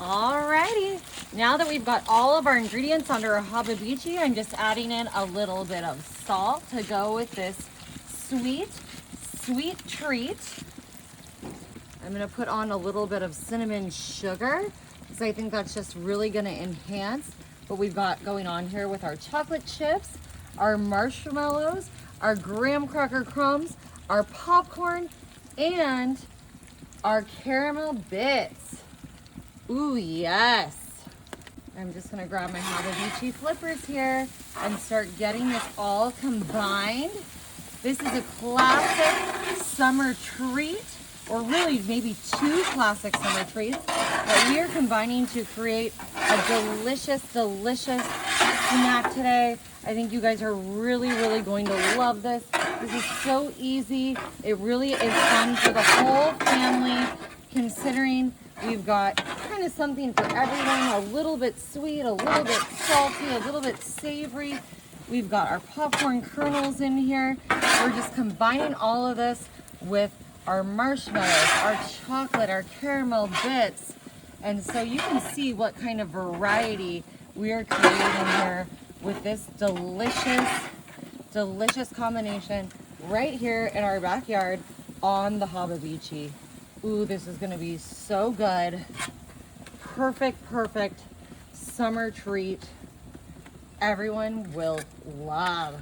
Alrighty, now that we've got all of our ingredients under our hababichi, I'm just adding in a little bit of salt to go with this sweet treat. I'm gonna put on a little bit of cinnamon sugar because I think that's just really gonna enhance what we've got going on here with our chocolate chips, our marshmallows, our graham cracker crumbs, our popcorn, and our caramel bits. Ooh, yes. I'm just gonna grab my hababichi flippers here and start getting this all combined. This is a classic summer treat, or really maybe two classic summer treats that we are combining to create a delicious snack today. I think you guys are really going to love this. This is so easy. It really is fun for the whole family, considering we've got kind of something for everyone, a little bit sweet, a little bit salty, a little bit savory. We've got our popcorn kernels in here. We're just combining all of this with our marshmallows, our chocolate, our caramel bits. And so you can see what kind of variety we are creating here with this delicious combination right here in our backyard on the hababichi. Ooh, this is gonna be so good. Perfect summer treat. Everyone will love.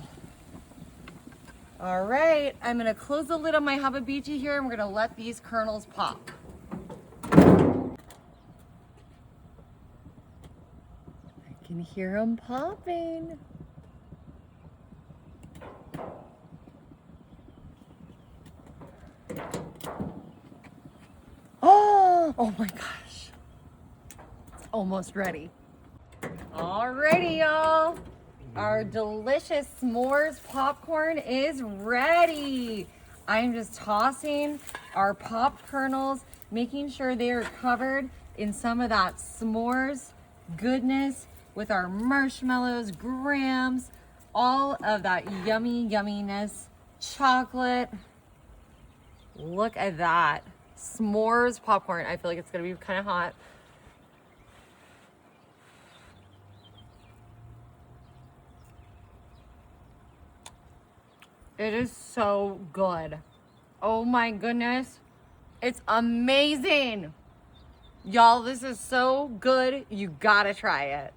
All right, I'm gonna close the lid on my hababichi here and we're gonna let these kernels pop. I can hear them popping. Oh my gosh, it's almost ready. Alrighty, y'all. Our delicious s'mores popcorn is ready. I'm just tossing our pop kernels, making sure they are covered in some of that s'mores goodness with our marshmallows, grams, all of that yumminess, chocolate. Look at that. S'mores popcorn. I feel like it's gonna be kind of hot. It is so good. Oh my goodness. It's amazing. Y'all, this is so good. You gotta try it.